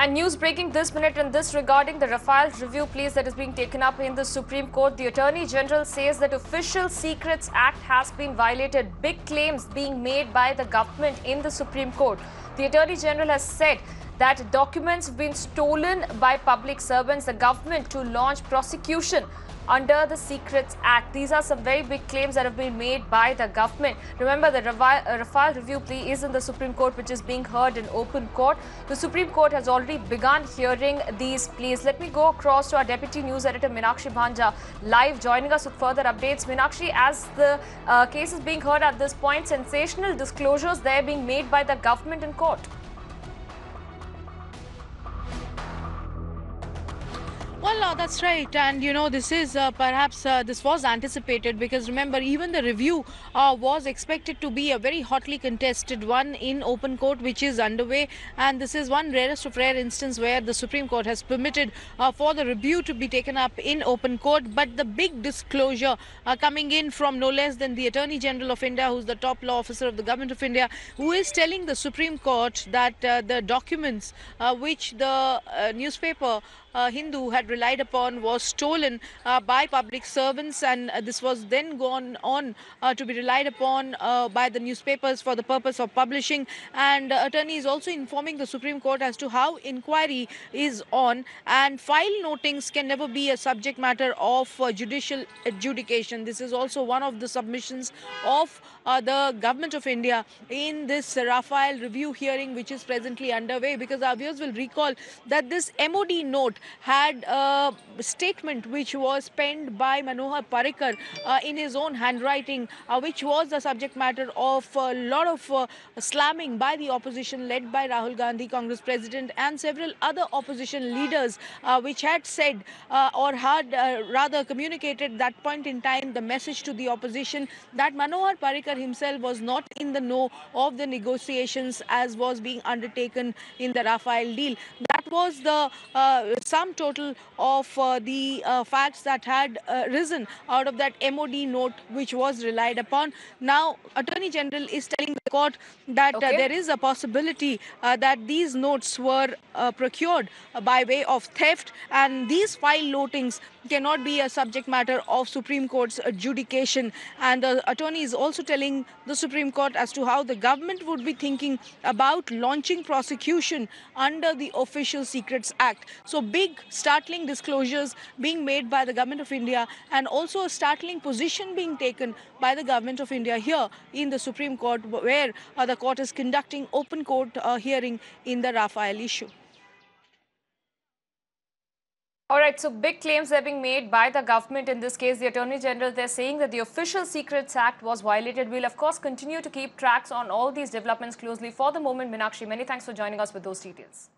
And news breaking this minute in this regarding the Rafale review pleas that is being taken up in the Supreme Court. The Attorney General says that Official Secrets Act has been violated. Big claims being made by the government in the Supreme Court. The Attorney General has said that documents have been stolen by public servants, the government to launch prosecution under the Secrets Act. These are some very big claims that have been made by the government. Remember, the Rafale review plea is in the Supreme Court, which is being heard in open court. The Supreme Court has already begun hearing these pleas. Let me go across to our Deputy News Editor, Meenakshi Bhanja, live joining us with further updates. Meenakshi, as the case is being heard at this point, sensational disclosures there being made by the government in court. Well, that's right. And, this is perhaps this was anticipated because, remember, even the review was expected to be a very hotly contested one in open court, which is underway. And this is one rarest of rare instance where the Supreme Court has permitted for the review to be taken up in open court. But the big disclosure coming in from no less than the Attorney General of India, who's the top law officer of the government of India, who is telling the Supreme Court that the documents which the newspaper Hindu had relied upon was stolen by public servants, and this was then gone on to be relied upon by the newspapers for the purpose of publishing. And attorney is also informing the Supreme Court as to how inquiry is on, and file notings can never be a subject matter of judicial adjudication. This is also one of the submissions of the government of India in this Rafale review hearing, which is presently underway, because our viewers will recall that this MOD note had a statement which was penned by Manohar Parrikar in his own handwriting, which was the subject matter of a lot of slamming by the opposition led by Rahul Gandhi, Congress president, and several other opposition leaders, which had said or had rather communicated that point in time the message to the opposition that Manohar Parrikar himself was not in the know of the negotiations as was being undertaken in the Rafale deal. That was the sum total of the facts that had risen out of that MOD note which was relied upon. Now, Attorney General is telling the court that there is a possibility that these notes were procured by way of theft, and these file notings cannot be a subject matter of Supreme Court's adjudication. And the attorney is also telling the Supreme Court as to how the government would be thinking about launching prosecution under the Official Secrets Act. So big, startling disclosures being made by the government of India, and also a startling position being taken by the government of India here in the Supreme Court, where the court is conducting open court hearing in the Rafale issue. All right, so big claims are being made by the government. In this case, the Attorney General, they're saying that the Official Secrets Act was violated. We'll, of course, continue to keep tracks on all these developments closely. For the moment, Meenakshi, many thanks for joining us with those details.